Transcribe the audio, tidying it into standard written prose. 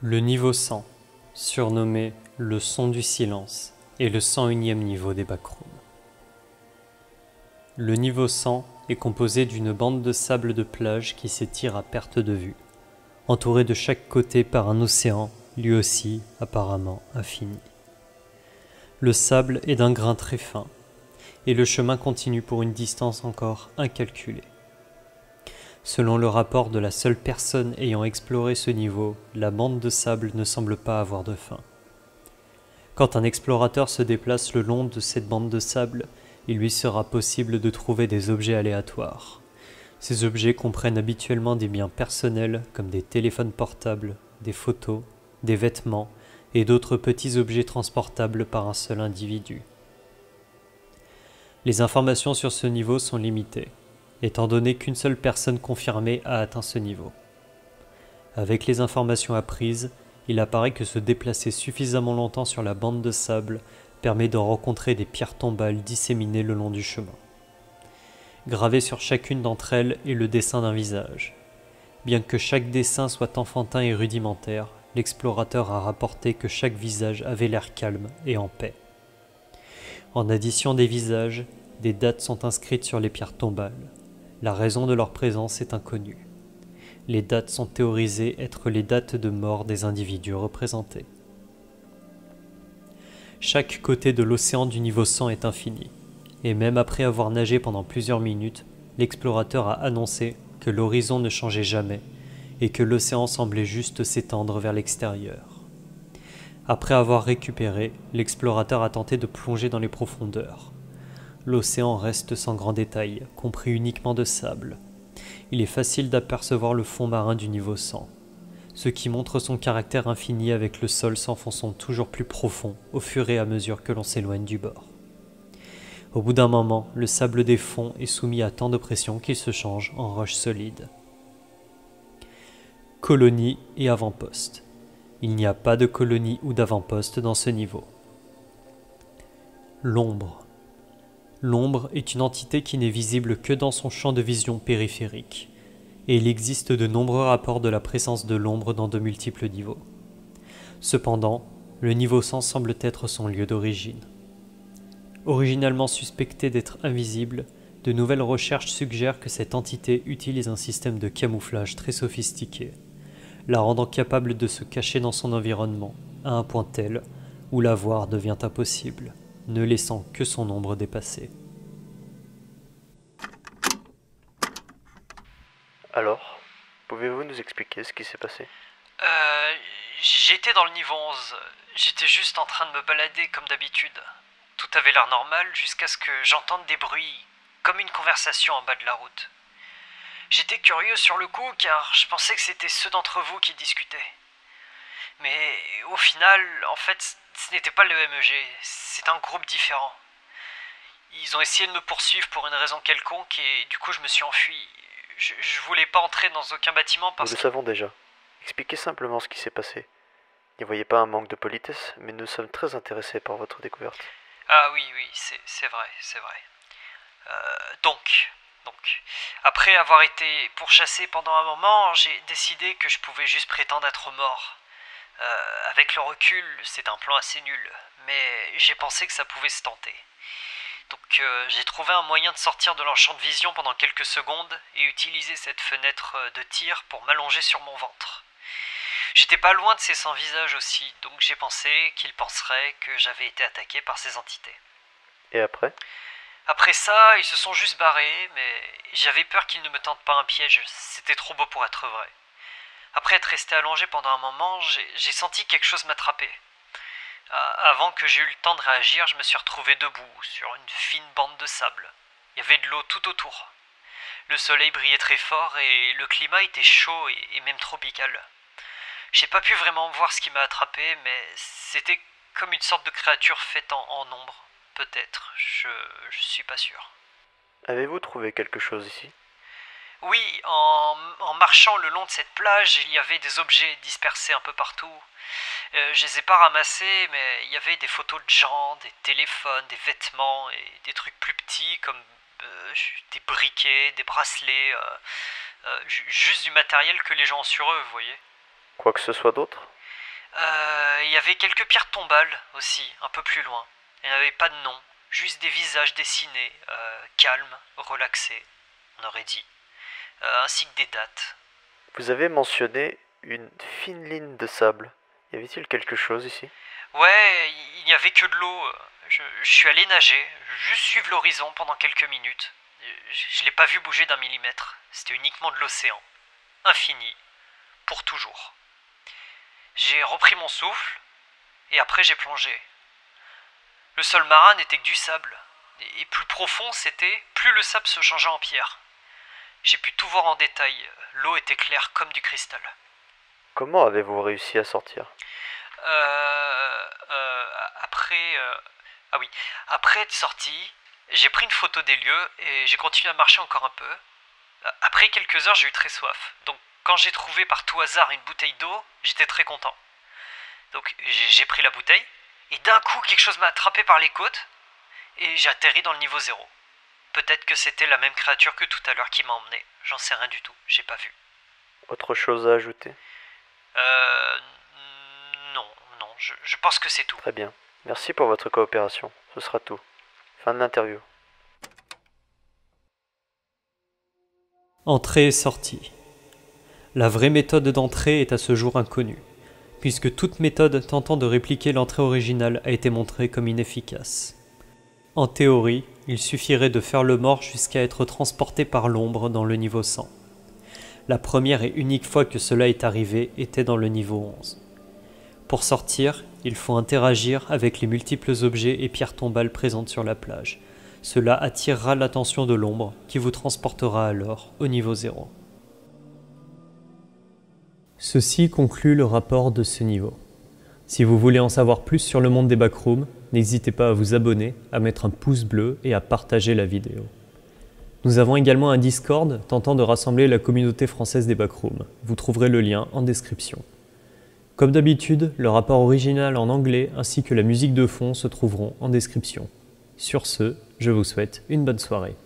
Le niveau 100, surnommé le son du silence, est le 101e niveau des backrooms. Le niveau 100 est composé d'une bande de sable de plage qui s'étire à perte de vue, entourée de chaque côté par un océan, lui aussi apparemment infini. Le sable est d'un grain très fin, et le chemin continue pour une distance encore incalculée. Selon le rapport de la seule personne ayant exploré ce niveau, la bande de sable ne semble pas avoir de fin. Quand un explorateur se déplace le long de cette bande de sable, il lui sera possible de trouver des objets aléatoires. Ces objets comprennent habituellement des biens personnels comme des téléphones portables, des photos, des vêtements et d'autres petits objets transportables par un seul individu. Les informations sur ce niveau sont limitées, étant donné qu'une seule personne confirmée a atteint ce niveau. Avec les informations apprises, il apparaît que se déplacer suffisamment longtemps sur la bande de sable permet de rencontrer des pierres tombales disséminées le long du chemin. Gravé sur chacune d'entre elles est le dessin d'un visage. Bien que chaque dessin soit enfantin et rudimentaire, l'explorateur a rapporté que chaque visage avait l'air calme et en paix. En addition des visages, des dates sont inscrites sur les pierres tombales. La raison de leur présence est inconnue. Les dates sont théorisées être les dates de mort des individus représentés. Chaque côté de l'océan du niveau 100 est infini, et même après avoir nagé pendant plusieurs minutes, l'explorateur a annoncé que l'horizon ne changeait jamais et que l'océan semblait juste s'étendre vers l'extérieur. Après avoir récupéré, l'explorateur a tenté de plonger dans les profondeurs. L'océan reste sans grand détail, compris uniquement de sable. Il est facile d'apercevoir le fond marin du niveau 100, ce qui montre son caractère infini avec le sol s'enfonçant toujours plus profond au fur et à mesure que l'on s'éloigne du bord. Au bout d'un moment, le sable des fonds est soumis à tant de pression qu'il se change en roche solide. Colonie et avant-poste. Il n'y a pas de colonie ou d'avant-poste dans ce niveau. L'ombre. L'ombre est une entité qui n'est visible que dans son champ de vision périphérique, et il existe de nombreux rapports de la présence de l'ombre dans de multiples niveaux. Cependant, le niveau 100 semble être son lieu d'origine. Originalement suspectée d'être invisible, de nouvelles recherches suggèrent que cette entité utilise un système de camouflage très sophistiqué, la rendant capable de se cacher dans son environnement, à un point tel où la voir devient impossible, ne laissant que son ombre dépasser. Alors, pouvez-vous nous expliquer ce qui s'est passé? J'étais dans le niveau 11. J'étais juste en train de me balader comme d'habitude. Tout avait l'air normal jusqu'à ce que j'entende des bruits, comme une conversation en bas de la route. J'étais curieux sur le coup car je pensais que c'était ceux d'entre vous qui discutaient. Mais au final, en fait, ce n'était pas le MEG, c'est un groupe différent. Ils ont essayé de me poursuivre pour une raison quelconque et du coup je me suis enfui. Je voulais pas entrer dans aucun bâtiment Nous parce le que... savons déjà. Expliquez simplement ce qui s'est passé. N'y voyez pas un manque de politesse, mais nous sommes très intéressés par votre découverte. Ah oui, oui, c'est vrai, c'est vrai. Donc, après avoir été pourchassé pendant un moment, j'ai décidé que je pouvais juste prétendre être mort. Avec le recul, c'est un plan assez nul, mais j'ai pensé que ça pouvait se tenter. Donc j'ai trouvé un moyen de sortir de leur champ de vision pendant quelques secondes et utiliser cette fenêtre de tir pour m'allonger sur mon ventre. J'étais pas loin de ces sans-visages aussi, donc j'ai pensé qu'ils penseraient que j'avais été attaqué par ces entités. Et après? Après ça, ils se sont juste barrés, mais j'avais peur qu'ils ne me tentent pas un piège, c'était trop beau pour être vrai. Après être resté allongé pendant un moment, j'ai senti quelque chose m'attraper. Avant que j'aie eu le temps de réagir, je me suis retrouvé debout, sur une fine bande de sable. Il y avait de l'eau tout autour. Le soleil brillait très fort et le climat était chaud et même tropical. J'ai pas pu vraiment voir ce qui m'a attrapé, mais c'était comme une sorte de créature faite en ombre. Peut-être, je suis pas sûr. Avez-vous trouvé quelque chose ici? Oui, en marchant le long de cette plage, il y avait des objets dispersés un peu partout. Je les ai pas ramassés, mais il y avait des photos de gens, des téléphones, des vêtements et des trucs plus petits comme des briquets, des bracelets, juste du matériel que les gens ont sur eux, vous voyez. Quoi que ce soit d'autre? Il y avait quelques pierres tombales aussi, un peu plus loin. Il n'y avait pas de nom, juste des visages dessinés, calmes, relaxés, on aurait dit, ainsi que des dates. Vous avez mentionné une fine ligne de sable. Y avait-il quelque chose ici? Ouais, il n'y avait que de l'eau. Je suis allé nager, juste suivre l'horizon pendant quelques minutes. Je l'ai pas vu bouger d'un millimètre. C'était uniquement de l'océan. Infini. Pour toujours. J'ai repris mon souffle, et après j'ai plongé. Le sol marin n'était que du sable. Et plus profond c'était, plus le sable se changeait en pierre. J'ai pu tout voir en détail. L'eau était claire comme du cristal. Comment avez-vous réussi à sortir? Après... Ah oui, après être sorti, j'ai pris une photo des lieux et j'ai continué à marcher encore un peu. Après quelques heures, j'ai eu très soif. Donc quand j'ai trouvé par tout hasard une bouteille d'eau, j'étais très content. Donc j'ai pris la bouteille et d'un coup quelque chose m'a attrapé par les côtes et j'ai atterri dans le niveau 0. Peut-être que c'était la même créature que tout à l'heure qui m'a emmené. J'en sais rien du tout, j'ai pas vu. Autre chose à ajouter? Euh... Non, non, je pense que c'est tout. Très bien. Merci pour votre coopération. Ce sera tout. Fin de l'interview. Entrée et sortie. La vraie méthode d'entrée est à ce jour inconnue, puisque toute méthode tentant de répliquer l'entrée originale a été montrée comme inefficace. En théorie, il suffirait de faire le mort jusqu'à être transporté par l'ombre dans le niveau 100. La première et unique fois que cela est arrivé était dans le niveau 11. Pour sortir, il faut interagir avec les multiples objets et pierres tombales présentes sur la plage. Cela attirera l'attention de l'ombre qui vous transportera alors au niveau 0. Ceci conclut le rapport de ce niveau. Si vous voulez en savoir plus sur le monde des backrooms, n'hésitez pas à vous abonner, à mettre un pouce bleu et à partager la vidéo. Nous avons également un Discord tentant de rassembler la communauté française des backrooms. Vous trouverez le lien en description. Comme d'habitude, le rapport original en anglais ainsi que la musique de fond se trouveront en description. Sur ce, je vous souhaite une bonne soirée.